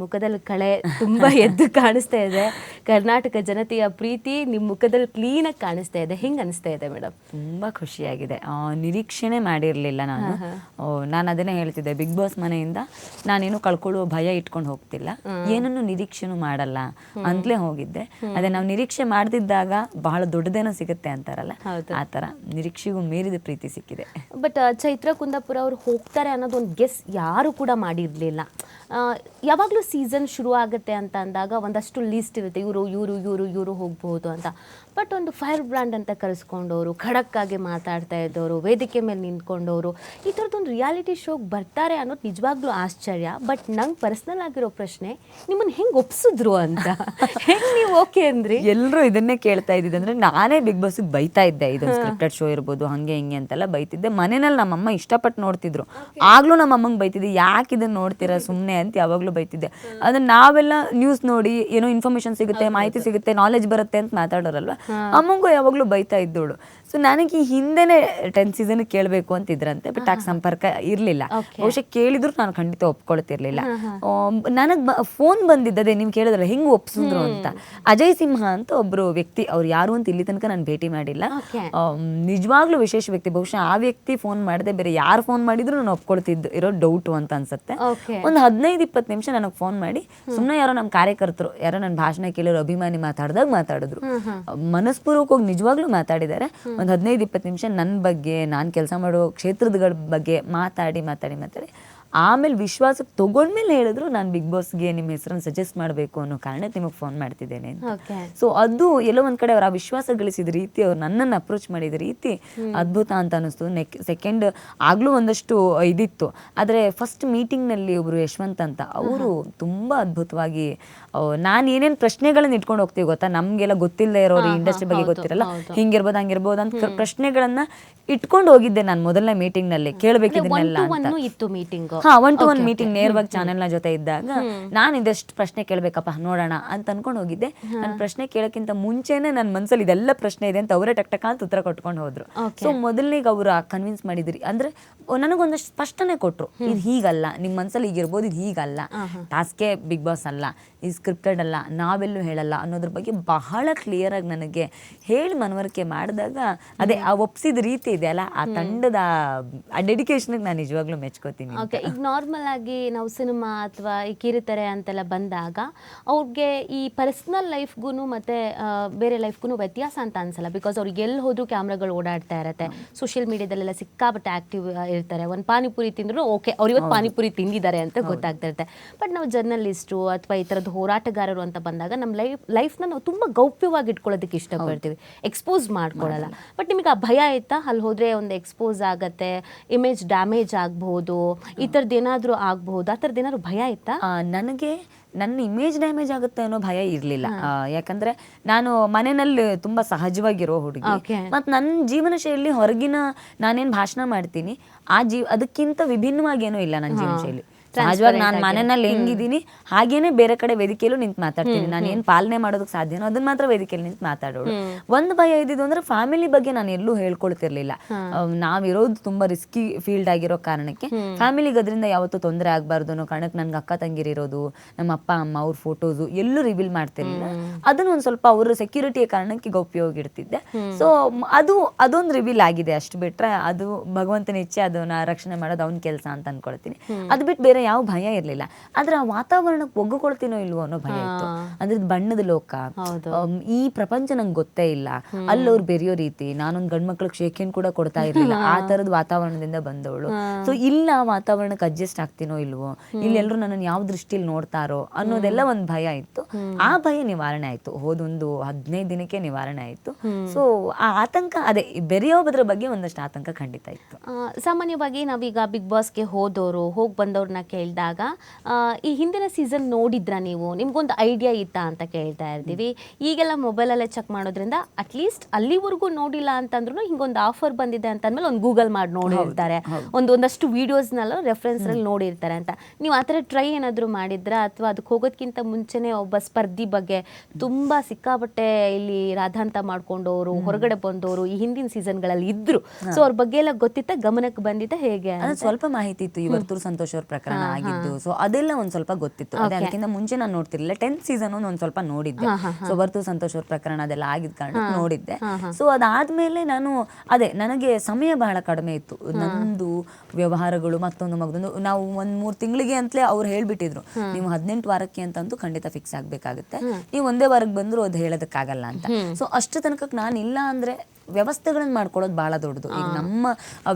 ಮುಖದಲ್ಲಿ ಕಳೆ ತುಂಬಾ ಎದ್ದು ಕಾಣಿಸ್ತಾ ಇದೆ. ಕರ್ನಾಟಕ ಜನತೆಯ ಪ್ರೀತಿ ನಿಮ್ಮ ಮುಖದಲ್ಲಿ ಕ್ಲೀನಾಗಿ ಕಾಣಿಸ್ತಾ ಇದೆ. ಹೆಂಗ್ ಅನಿಸ್ತಾ ಇದೆ ಮೇಡಮ್? ತುಂಬಾ ಖುಷಿಯಾಗಿದೆ. ನಿರೀಕ್ಷೆನೇ ಮಾಡಿರಲಿಲ್ಲ ನಾನು. ನಾನು ಅದನ್ನೇ ಹೇಳ್ತಿದ್ದೆ, ಬಿಗ್ ಬಾಸ್ ಮನೆಯಿಂದ ನಾನೇನು ಕಳ್ಕೊಳ್ಳುವ ಭಯ ಇಟ್ಕೊಂಡು ಹೋಗ್ತಿಲ್ಲ, ಏನನ್ನು ನಿರೀಕ್ಷೆನೂ ಮಾಡಲ್ಲ ಅಂತಲೇ ಹೋಗಿದ್ದೆ. ಅದೇ ನಾವು ನಿರೀಕ್ಷೆ ಮಾಡ್ತಿದ್ದಾಗ ಬಹಳ ದೊಡ್ಡದೇನೋ ಸಿಗುತ್ತೆ ಅಂತಾರಲ್ಲ, ಆ ಥರ ನಿರೀಕ್ಷೆಗೂ ಮೀರಿದ ಪ್ರೀತಿ ಸಿಕ್ಕಿದೆ. ಬಟ್ ಚೈತ್ರ ಕುಂದಾಪುರ ಅವ್ರು ಹೋಗ್ತಾರೆ ಅನ್ನೋದು ಒಂದು ಗೆಸ್ ಯಾರು ಕೂಡ ಮಾಡಿರಲಿಲ್ಲ. ಯಾವಾಗಲೂ ಸೀಸನ್ ಶುರು ಆಗುತ್ತೆ ಅಂತ ಅಂದಾಗ ಒಂದಷ್ಟು ಲಿಸ್ಟ್ ಇರುತ್ತೆ, ಇವರು ಹೋಗ್ಬೋದು ಅಂತ. ಬಟ್ ಒಂದು ಫೈರ್ ಬ್ರ್ಯಾಂಡ್ ಅಂತ ಕರೆಸ್ಕೊಂಡವರು, ಖಡಕ್ಕಾಗಿ ಮಾತಾಡ್ತಾ ಇದ್ದವರು, ವೇದಿಕೆ ಮೇಲೆ ನಿಂತ್ಕೊಂಡವರು, ಈ ಥರದ್ದೊಂದು ರಿಯಾಲಿಟಿ ಶೋಗೆ ಬರ್ತಾರೆ ಅನ್ನೋದು ನಿಜವಾಗ್ಲೂ ಆಶ್ಚರ್ಯ. ಬಟ್ ನಂಗೆ ಪರ್ಸ್ನಲ್ ಆಗಿರೋ ಪ್ರಶ್ನೆ, ನಿಮ್ಮನ್ನು ಹೆಂಗೆ ಒಪ್ಸಿದ್ರು ಅಂತ, ಹೆಂಗೆ ನೀವು ಓಕೆ ಅಂದ್ರಿ? ಎಲ್ಲರೂ ಇದನ್ನೇ ಕೇಳ್ತಾ ಇದ್ದಿದ್ದು. ಅಂದರೆ ನಾನೇ ಬಿಗ್ ಬಾಸ್ಗೆ ಬೈತಾ ಇದ್ದೆ, ಇದೊಂದು ಸ್ಕ್ರಿಪ್ಟೆಡ್ ಶೋ ಇರ್ಬೋದು ಹಂಗೆ ಹಿಂಗೆ ಅಂತೆಲ್ಲ ಬೈತಿದ್ದೆ. ಮನೆಯಲ್ಲಿ ನಮ್ಮಮ್ಮ ಇಷ್ಟಪಟ್ಟು ನೋಡ್ತಿದ್ರು, ಆಗ್ಲೂ ನಮ್ಮಮ್ಮಂಗೆ ಬೈತಿದ್ದೆ, ಯಾಕೆ ಇದನ್ನು ನೋಡ್ತೀರಾ ಸುಮ್ಮನೆ ಅಂತ ಯಾವಾಗಲೂ ಬೈತಿದ್ದೆ. ಅದನ್ನ ನಾವೆಲ್ಲ ನ್ಯೂಸ್ ನೋಡಿ ಏನೋ ಇನ್ಫಾರ್ಮೇಶನ್ ಸಿಗುತ್ತೆ, ಮಾಹಿತಿ ಸಿಗುತ್ತೆ, ನಾಲೆಜ್ ಬರುತ್ತೆ ಅಂತ ಮಾತಾಡೋರಲ್ವ, ಅಮ್ಮಂಗೂ ಯಾವಾಗಲೂ ಬೈತಾ ಇದ್ದೋಳು. ಸೊ ನನಗೆ ಈ ಹಿಂದೆನೇ 10 ಸೀಸನ್ ಕೇಳಬೇಕು ಅಂತ ಇದ್ರಂತೆ, ಬಟ್ ಆಗ ಸಂಪರ್ಕ ಇರಲಿಲ್ಲ. ಬಹುಶಃ ಕೇಳಿದ್ರು ನಾನು ಖಂಡಿತ ಒಪ್ಕೊಳ್ತಿರ್ಲಿಲ್ಲ. ನನಗೆ ಫೋನ್ ಬಂದಿದ್ದದೆ, ನೀವು ಕೇಳಿದ್ರಲ್ಲ ಹೆಂಗೆ ಒಪ್ಸಿದ್ರು ಅಂತ. ಅಜಯ್ ಸಿಂಹ ಅಂತ ಒಬ್ರು ವ್ಯಕ್ತಿ, ಅವ್ರು ಯಾರು ಅಂತ ಇಲ್ಲಿ ತನಕ ನಾನು ಭೇಟಿ ಮಾಡಿಲ್ಲ. ನಿಜವಾಗ್ಲೂ ವಿಶೇಷ ವ್ಯಕ್ತಿ. ಬಹುಶಃ ಆ ವ್ಯಕ್ತಿ ಫೋನ್ ಮಾಡದೆ ಬೇರೆ ಯಾರು ಫೋನ್ ಮಾಡಿದ್ರು ನಾನು ಒಪ್ಕೊಳ್ತಿದ್ದು ಇರೋ ಡೌಟು ಅಂತ ಅನ್ಸುತ್ತೆ. ಒಂದು 15-20 ನಿಮಿಷ ನನಗೆ ಫೋನ್ ಮಾಡಿ, ಸುಮ್ಮನೆ ಯಾರೋ ನಮ್ಮ ಕಾರ್ಯಕರ್ತರು ಯಾರೋ ನನ್ನ ಭಾಷಣ ಕೇಳಿರೋ ಅಭಿಮಾನಿ ಮಾತಾಡಿದ್ರು, ಮನಸ್ಪೂರ್ವಕವಾಗಿ ನಿಜವಾಗ್ಲೂ ಮಾತಾಡಿದ್ದಾರೆ. ಒಂದು 15-20 ನಿಮಿಷ ನನ್ನ ಬಗ್ಗೆ, ನಾನು ಕೆಲಸ ಮಾಡೋ ಕ್ಷೇತ್ರಗಳ ಬಗ್ಗೆ ಮಾತಾಡಿ ಆಮೇಲೆ ವಿಶ್ವಾಸಕ್ಕೆ ತಗೊಂಡ್ಮೇಲೆ ಹೇಳಿದ್ರು, ನಾನು ಬಿಗ್ ಬಾಸ್ಗೆ ನಿಮ್ಮ ಹೆಸರನ್ನು ಸಜೆಸ್ಟ್ ಮಾಡಬೇಕು ಅನ್ನೋ ಕಾರಣಕ್ಕೆ ನಿಮಗೆ ಫೋನ್ ಮಾಡ್ತಿದ್ದೇನೆ ಅಂತ. ಸೊ ಅದು ಎಲ್ಲೋ ಒಂದು ಕಡೆ ಅವ್ರು ಆ ವಿಶ್ವಾಸ ಗಳಿಸಿದ ರೀತಿ, ಅವ್ರು ನನ್ನನ್ನು ಅಪ್ರೋಚ್ ಮಾಡಿದ ರೀತಿ ಅದ್ಭುತ ಅಂತ ಅನ್ನಿಸ್ತು. ಸೆಕೆಂಡ್ ಆಗಲೂ ಒಂದಷ್ಟು ಇದಿತ್ತು, ಆದರೆ ಫಸ್ಟ್ ಮೀಟಿಂಗ್ನಲ್ಲಿ ಒಬ್ಬರು ಯಶವಂತ್ ಅಂತ, ಅವರು ತುಂಬ ಅದ್ಭುತವಾಗಿ, ನಾನು ಏನೇನು ಪ್ರಶ್ನೆಗಳನ್ನ ಇಟ್ಕೊಂಡು ಹೋಗ್ತೀವಿ ಗೊತ್ತಾ, ನಮಗೆಲ್ಲ ಗೊತ್ತಿಲ್ಲದೆ ಇರೋರು ಇಂಡಸ್ಟ್ರಿ ಬಗ್ಗೆ ಗೊತ್ತಿರಲ್ಲ, ಹಿಂಗಿರ್ಬೋದು ಹಂಗಿರ್ಬೋದು ಅಂತ ಪ್ರಶ್ನೆಗಳನ್ನ ಇಟ್ಕೊಂಡು ಹೋಗಿದ್ದೆ ನಾನು ಮೊದಲನೇ ಮೀಟಿಂಗ್ನಲ್ಲಿ, ಕೇಳಬೇಕಿದ್ದನ್ನೆಲ್ಲ ಅಂತ. 1-to-1 ಮೀಟಿಂಗ್ ನೇರವಾಗಿ ಚಾನೆಲ್ನ ಜೊತೆ ಇದ್ದಾಗ ನಾನು ಇದೆಷ್ಟು ಪ್ರಶ್ನೆ ಕೇಳಬೇಕಪ್ಪ ನೋಡೋಣ ಅಂತ ಅನ್ಕೊಂಡು ಹೋಗಿದ್ದೆ. ನನ್ನ ಪ್ರಶ್ನೆ ಕೇಳೋಕ್ಕಿಂತ ಮುಂಚೆನೆ ನನ್ನ ಮನಸ್ಸಲ್ಲಿ ಇದೆಲ್ಲ ಪ್ರಶ್ನೆ ಇದೆ ಅಂತ ಅವರೇ ಟಕ್ ಅಂತ ಉತ್ತರ ಕೊಟ್ಕೊಂಡು ಹೋದ್ರು. ಸೊ ಮೊದಲನೇಗೆ ಅವ್ರು ಕನ್ವಿನ್ಸ್ ಮಾಡಿದ್ರಿ, ಅಂದ್ರೆ ನನಗೊಂದಷ್ಟು ಸ್ಪಷ್ಟನೆ ಕೊಟ್ರು, ಇದು ಹೀಗಲ್ಲ, ನಿಮ್ಮ ಮನಸ್ಸಲ್ಲಿ ಹೀಗಿರ್ಬೋದು, ಇದು ಹೀಗಲ್ಲ, ಟಾಸ್ಕೇ ಬಿಗ್ ಬಾಸ್ ಅಲ್ಲ, ಇದು ಸ್ಕ್ರಿಪ್ಟೆಡ್ ಅಲ್ಲ, ನಾವೆಲ್ಲೂ ಹೇಳಲ್ಲ ಅನ್ನೋದ್ರ ಬಗ್ಗೆ ಬಹಳ ಕ್ಲಿಯರ್ ಆಗಿ ನನಗೆ ಹೇಳಿ ಮನವರಿಕೆ ಮಾಡಿದಾಗ, ಅದೇ ಆ ಒಪ್ಸಿದ ರೀತಿ ಇದೆ ಅಲ್ಲ, ಆ ತಂಡದ ಆ ಡೆಡಿಕೇಶನ್ಗೆ ನಾನು ನಿಜವಾಗ್ಲೂ ಮೆಚ್ಕೋತೀನಿ. ಈಗ ನಾರ್ಮಲ್ ಆಗಿ ನಾವು ಸಿನಿಮಾ ಅಥವಾ ಈ ಕಿರುತೆರೆ ಅಂತೆಲ್ಲ ಬಂದಾಗ ಅವ್ರಿಗೆ ಈ ಪರ್ಸ್ನಲ್ ಲೈಫ್ಗೂ ಮತ್ತೆ ಬೇರೆ ಲೈಫ್ಗೂ ವ್ಯತ್ಯಾಸ ಅಂತ ಅನ್ಸಲ್ಲ. ಬಿಕಾಸ್ ಅವ್ರಿಗೆ ಎಲ್ಲಿ ಹೋದ್ರು ಕ್ಯಾಮ್ರಾಗಳು ಓಡಾಡ್ತಾ ಇರುತ್ತೆ, ಸೋಷಿಯಲ್ ಮೀಡಿಯಾದಲ್ಲೆಲ್ಲ ಸಿಕ್ಕಾಬಟ್ಟೆ ಆಕ್ಟಿವ್ ಇರ್ತಾರೆ. ಒಂದು ಪಾನಿಪುರಿ ತಿಂದ್ರು ಓಕೆ, ಅವ್ರು ಇವತ್ತು ಪಾನಿಪುರಿ ತಿಂದಿದ್ದಾರೆ ಅಂತ ಗೊತ್ತಾಗ್ತಾ ಇರುತ್ತೆ. ಬಟ್ ನಾವು ಜರ್ನಲಿಸ್ಟು ಅಥವಾ ಈ ಥರದ್ದು ಹೋರಾಟಗಾರರು ಅಂತ ಬಂದಾಗ ನಮ್ಮ ಲೈಫ್ನ ನಾವು ತುಂಬ ಗೌಪ್ಯವಾಗಿ ಇಟ್ಕೊಳ್ಳೋದಕ್ಕೆ ಇಷ್ಟಪಡ್ತೀವಿ, ಎಕ್ಸ್ಪೋಸ್ ಮಾಡ್ಕೊಳ್ಳಲ್ಲ. ಬಟ್ ನಿಮಗೆ ಆ ಭಯ ಆಯ್ತಾ, ಅಲ್ಲಿ ಹೋದರೆ ಒಂದು ಎಕ್ಸ್ಪೋಸ್ ಆಗತ್ತೆ, ಇಮೇಜ್ ಡ್ಯಾಮೇಜ್ ಆಗ್ಬಹುದು, ಈ ಥರದ್ದು ಏನಾದರೂ ಆಗಬಹುದು, ಆ ಥರದ್ದು ಏನಾದ್ರು ಭಯ ಆಯ್ತಾ? ನನಗೆ ನನ್ನ ಇಮೇಜ್ ಡ್ಯಾಮೇಜ್ ಆಗುತ್ತೆ ಅನ್ನೋ ಭಯ ಇರಲಿಲ್ಲ. ಯಾಕಂದ್ರೆ ನಾನು ಮನೆಯಲ್ಲಿ ತುಂಬಾ ಸಹಜವಾಗಿರೋ ಹುಡುಗಿ, ಮತ್ತು ನನ್ನ ಜೀವನ ಶೈಲಿ ಹೊರಗಿನ ನಾನೇನು ಭಾಷಣ ಮಾಡ್ತೀನಿ ಅದಕ್ಕಿಂತ ವಿಭಿನ್ನವಾಗೇನೂ ಇಲ್ಲ ನನ್ನ ಜೀವನ ಶೈಲಿ. ಸಹಜವಾಗಿ ನಾನು ಮನೆಯಲ್ಲಿ ಹೆಂಗಿದ್ದೀನಿ ಹಾಗೇನೆ ಬೇರೆ ಕಡೆ ವೇದಿಕೆಯಲ್ಲೂ ನಿಂತು ಮಾತಾಡ್ತೀನಿ. ನಾನು ಏನು ಪಾಲನೆ ಮಾಡೋದಕ್ಕೆ ಸಾಧ್ಯನೋ ಅದನ್ನ ಮಾತ್ರ ವೇದಿಕೆಯಲ್ಲಿ ನಿಂತು ಮಾತಾಡೋಳು. ಒಂದು ಭಯ ಇದ್ದಿದ್ದು ಅಂದ್ರೆ ಫ್ಯಾಮಿಲಿ ಬಗ್ಗೆ ನಾನು ಎಲ್ಲೂ ಹೇಳ್ಕೊಳ್ತಿರ್ಲಿಲ್ಲ. ನಾವಿರೋದು ತುಂಬಾ ರಿಸ್ಕಿ ಫೀಲ್ಡ್ ಆಗಿರೋ ಕಾರಣಕ್ಕೆ ಫ್ಯಾಮಿಲಿಗೆ ಅದರಿಂದ ಯಾವತ್ತೂ ತೊಂದರೆ ಆಗಬಾರ್ದು ಅನ್ನೋ ಕಾರಣಕ್ಕೆ ನನ್ಗೆ ಅಕ್ಕ ತಂಗಿರಿರೋದು, ನಮ್ಮ ಅಪ್ಪ ಅಮ್ಮ ಅವ್ರ ಫೋಟೋಸು ಎಲ್ಲೂ ರಿವೀಲ್ ಮಾಡ್ತಿರ್ಲಿಲ್ಲ. ಅದನ್ನ ಒಂದು ಸ್ವಲ್ಪ ಅವ್ರ ಸೆಕ್ಯೂರಿಟಿಯ ಕಾರಣಕ್ಕೆ ಗೌಪ್ಯವಾಗಿ ಇಡ್ತಿದ್ದೆ. ಸೊ ಅದೊಂದು ರಿವೀಲ್ ಆಗಿದೆ, ಅಷ್ಟು ಬಿಟ್ರೆ ಅದು ಭಗವಂತನ ಇಚ್ಛೆ, ಅದನ್ನ ರಕ್ಷಣೆ ಮಾಡೋದು ಅವ್ನ ಕೆಲಸ ಅಂತ ಅನ್ಕೊಳ್ತೀನಿ. ಅದು ಬಿಟ್ಟು ಬೇರೆ ಯಾವ ಭಯ ಇರ್ಲಿಲ್ಲ. ಆದ್ರೆ ಆ ವಾತಾವರಣಕ್ಕೆ ಒಗ್ಗಿಕೊಳ್ತೀನೋ ಇಲ್ವೋ ಅನ್ನೋ ಭಯ ಇತ್ತು. ಅಂದ್ರೆ ಬಣ್ಣದ ಲೋಕ, ಈ ಪ್ರಪಂಚ ನಂಗೆ ಗೊತ್ತೇ ಇಲ್ಲ, ಅಲ್ಲವ್ರು ಬೆರೆಯೋ ರೀತಿ, ನಾನೊಂದು ಗಂಡ್ ಮಕ್ಳಿಗೆ ಶೇಖೇನ್ ಕೂಡ ಕೊಡ್ತಾ ಇರ್ಲಿಲ್ಲ, ಆ ತರದ ವಾತಾವರಣದಿಂದ ಬಂದವಳು. ಸೊ ಇಲ್ಲ ಆ ವಾತಾವರಣಕ್ಕೆ ಅಡ್ಜಸ್ಟ್ ಆಗ್ತೀನೋ ಇಲ್ವೋ, ಇಲ್ಲಿ ಎಲ್ಲರೂ ನನ್ನನ್ನು ಯಾವ ದೃಷ್ಟಿಯಲ್ಲಿ ನೋಡ್ತಾರೋ ಅನ್ನೋದೆಲ್ಲ ಒಂದು ಭಯ ಇತ್ತು. ಆ ಭಯ ನಿವಾರಣೆ ಆಯ್ತು, ಹೋದೊಂದು 15 ದಿನಕ್ಕೆ ನಿವಾರಣೆ ಆಯ್ತು. ಸೊ ಆ ಆತಂಕ, ಅದೇ ಬೆರೆಯೋದ್ರ ಬಗ್ಗೆ ಒಂದಷ್ಟು ಆತಂಕ ಖಂಡಿತ ಇತ್ತು. ಸಾಮಾನ್ಯವಾಗಿ ನಾವೀಗ ಬಿಗ್ ಬಾಸ್ಗೆ ಹೋದವರು ಹೋಗಿ ಬಂದವ್ರನ್ನ ಕೇಳಿದಾಗ ಈ ಹಿಂದಿನ ಸೀಸನ್ ನೋಡಿದ್ರಾ ನೀವು, ನಿಮ್ಗೊಂದು ಐಡಿಯಾ ಇತ್ತಾ ಅಂತ ಕೇಳ್ತಾ ಇರ್ತೀವಿ. ಈಗೆಲ್ಲ ಮೊಬೈಲಲ್ಲೇ ಚೆಕ್ ಮಾಡೋದ್ರಿಂದ ಅಟ್ಲೀಸ್ಟ್ ಅಲ್ಲಿವರೆಗೂ ನೋಡಿಲ್ಲ ಅಂತಂದ್ರೂ ಹಿಂಗೊಂದು ಆಫರ್ ಬಂದಿದೆ ಅಂತಂದ್ಮೇಲೆ ಒಂದು ಗೂಗಲ್ ಮಾಡಿ ನೋಡಿರ್ತಾರೆ, ಒಂದಷ್ಟು ವೀಡಿಯೋಸ್ನೆಲ್ಲ ರೆಫರೆನ್ಸ್ನಲ್ಲಿ ನೋಡಿರ್ತಾರೆ ಅಂತ. ನೀವು ಆ ಥರ ಟ್ರೈ ಏನಾದರೂ ಮಾಡಿದ್ರಾ, ಅಥವಾ ಅದಕ್ಕೆ ಹೋಗೋದಕ್ಕಿಂತ ಮುಂಚೆನೇ ಒಬ್ಬ ಸ್ಪರ್ಧಿ ಬಗ್ಗೆ ತುಂಬಾ ಸಿಕ್ಕಾಪಟ್ಟೆ ಇಲ್ಲಿ ರಾಧಾಂತ ಮಾಡ್ಕೊಂಡವರು ಹೊರಗಡೆ ಬಂದವರು ಈ ಹಿಂದಿನ ಸೀಸನ್ಗಳಲ್ಲಿ ಇದ್ರು. ಸೊ ಅವ್ರ ಬಗ್ಗೆ ಎಲ್ಲ ಗೊತ್ತಿತ್ತ, ಗಮನಕ್ಕೆ ಬಂದಿತ್ತ ಹೇಗೆ? ಅದು ಸ್ವಲ್ಪ ಮಾಹಿತಿ ಇತ್ತು, ಈ ವರ್ತೂರು ಸಂತೋಷ್ ಅವ್ರ ಪ್ರಕರಣ ಆಗಿದ್ದು. ಸೊ ಅದೆಲ್ಲ ಒಂದ್ ಸ್ವಲ್ಪ ಗೊತ್ತಿತ್ತು. ಅದೇ ಅದಕ್ಕಿಂತ ಮುಂಚೆ ನಾನು ನೋಡ್ತಿರ್ಲಿಲ್ಲ. 10th ಸೀಸನ್ ಒಂದ್ ಸ್ವಲ್ಪ ನೋಡಿದ್ದೆ. ಸೊ ವರ್ತೂರು ಸಂತೋಷ್ ಅವ್ರ ಪ್ರಕರಣ ಅದೆಲ್ಲ ಆಗಿದ್ ಕಾರಣ ನೋಡಿದ್ದೆ. ಸೊ ಅದಾದ್ಮೇಲೆ ನಾನು ನನಗೆ ಸಮಯ ಬಹಳ ಕಡಿಮೆ ಇತ್ತು. ನಂದು ವ್ಯವಹಾರಗಳು ಮತ್ತೊಂದು ಮಗದೊಂದು, ನಾವು ಒಂದ್ 3 ತಿಂಗಳಿಗೆ ಅಂತಲೇ ಅವ್ರು ಹೇಳ್ಬಿಟ್ಟಿದ್ರು, ನೀವು 18 ವಾರಕ್ಕೆ ಅಂತಂತೂ ಖಂಡಿತ ಫಿಕ್ಸ್ ಆಗ್ಬೇಕಾಗುತ್ತೆ, ನೀವು ಒಂದೇ ವಾರಕ್ಕೆ ಬಂದ್ರು ಅದು ಹೇಳೋದಕ್ಕಾಗಲ್ಲ ಅಂತ. ಸೊ ಅಷ್ಟು ತನಕಕ್ಕೆ ನಾನು ಇಲ್ಲ ಅಂದ್ರೆ ವ್ಯವಸ್ಥೆಗಳನ್ನ ಮಾಡ್ಕೊಳ್ಳೋದು ಬಹಳ ದೊಡ್ಡದು. ಈಗ ನಮ್ಮ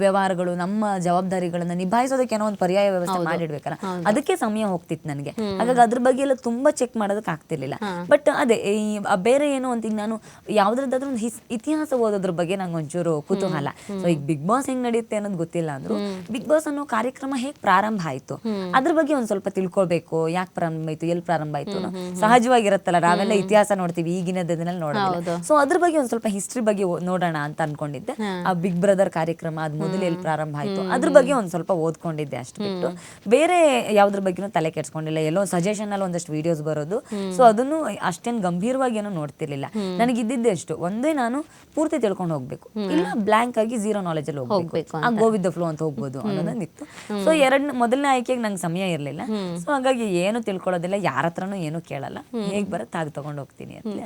ವ್ಯವಹಾರಗಳು, ನಮ್ಮ ಜವಾಬ್ದಾರಿಗಳನ್ನ ನಿಭಾಯಿಸೋದಕ್ಕೆ ಏನೋ ಒಂದು ಪರ್ಯಾಯ ವ್ಯವಸ್ಥೆ ಮಾಡಿಡ್ಬೇಕಲ್ಲ, ಅದಕ್ಕೆ ಸಮಯ ಹೋಗ್ತಿತ್ತು ನನಗೆ. ಹಾಗಾಗಿ ಅದ್ರ ಬಗ್ಗೆ ಎಲ್ಲ ತುಂಬಾ ಚೆಕ್ ಮಾಡೋದಕ್ಕೆ ಆಗ್ತಿರ್ಲಿಲ್ಲ. ಬಟ್ ಅದೇ ಈ ಬೇರೆ ಏನೋ ಅಂತ, ಈಗ ನಾನು ಯಾವ್ದ್ರದ್ದಾದ್ರೂ ಒಂದು ಇತಿಹಾಸ ಓದೋದ್ರ ಬಗ್ಗೆ ನಂಗೆ ಒಂಚೂರು ಕುತೂಹಲ. ಸೊ ಈಗ ಬಿಗ್ ಬಾಸ್ ಹೆಂಗ್ ನಡೆಯುತ್ತೆ ಅನ್ನೋದು ಗೊತ್ತಿಲ್ಲ ಅಂದ್ರು, ಬಿಗ್ ಬಾಸ್ ಅನ್ನೋ ಕಾರ್ಯಕ್ರಮ ಹೇಗ್ ಪ್ರಾರಂಭ ಆಯ್ತು ಅದ್ರ ಬಗ್ಗೆ ಒಂದ್ ಸ್ವಲ್ಪ ತಿಳ್ಕೊಳ್ಬೇಕು. ಯಾಕೆ ಪ್ರಾರಂಭ ಆಯ್ತು, ಎಲ್ಲಿ ಪ್ರಾರಂಭ ಆಯ್ತು, ಸಹಜವಾಗಿರತ್ತಲ್ಲ, ನಾವೆಲ್ಲ ಇತಿಹಾಸ ನೋಡ್ತೀವಿ, ಈಗಿನದನ್ನೆಲ್ಲ ನೋಡೋದಿಲ್ಲ. ಸೊ ಅದ್ರ ಬಗ್ಗೆ ಒಂದ್ ಸ್ವಲ್ಪ ಹಿಸ್ಟ್ರಿ ಬಗ್ಗೆ ನೋಡೋಣ ಅಂತ ಅನ್ಕೊಂಡಿದ್ದೆ. ಆ ಬಿಗ್ ಬ್ರದರ್ ಕಾರ್ಯಕ್ರಮ ಅದ್ ಮೊದಲು ಎಲ್ಲಿ ಪ್ರಾರಂಭ ಆಯ್ತು ಅದ್ರ ಬಗ್ಗೆ ಒಂದ್ ಸ್ವಲ್ಪ ಓದ್ಕೊಂಡಿದ್ದೆ ಅಷ್ಟು ಬಿಟ್ಟು ಬೇರೆ ಯಾವ್ದ್ರ ಬಗ್ಗೆನೂ ತಲೆ ಕೆಡ್ಸ್ಕೊಂಡಿಲ್ಲ. ಎಲ್ಲೋ ಸಜೆಷನ್ ಅಲ್ಲಿ ಒಂದಷ್ಟು ವಿಡಿಯೋಸ್ ಬರೋದು, ಸೊ ಅದನ್ನು ಅಷ್ಟೇನ್ ಗಂಭೀರವಾಗಿ ಏನೋ ನೋಡ್ತಿರ್ಲಿಲ್ಲ. ನನಗೆ ಇದ್ದಿದ್ದೆ ಅಷ್ಟು, ಒಂದೇ ನಾನು ಪೂರ್ತಿ ತಿಳ್ಕೊಂಡು ಹೋಗ್ಬೇಕು, ಇಲ್ಲ ಬ್ಲಾಂಕ್ ಆಗಿ ಝೀರೋ ನಾಲೆಜ್ ಅಲ್ಲಿ ಹೋಗ್ಬೇಕು, ಗೋ ವಿತ್ ದ ಫ್ಲೋ ಅಂತ ಹೋಗ್ಬೋದು ಅನ್ನೋದೊಂದಿತ್ತು. ಸೊ ಮೊದಲನೇ ಆಯ್ಕೆಗೆ ನಂಗೆ ಸಮಯ ಇರ್ಲಿಲ್ಲ. ಸೊ ಹಾಗಾಗಿ ಏನು ತಿಳ್ಕೊಳ್ಳೋದಿಲ್ಲ, ಯಾರ ಹತ್ರನೂ ಏನು ಕೇಳಲ್ಲ, ಹೇಗ್ ಬರುತ್ತೆ ಹಾಗೆ ತಗೊಂಡು ಹೋಗ್ತೀನಿ ಅಂತ.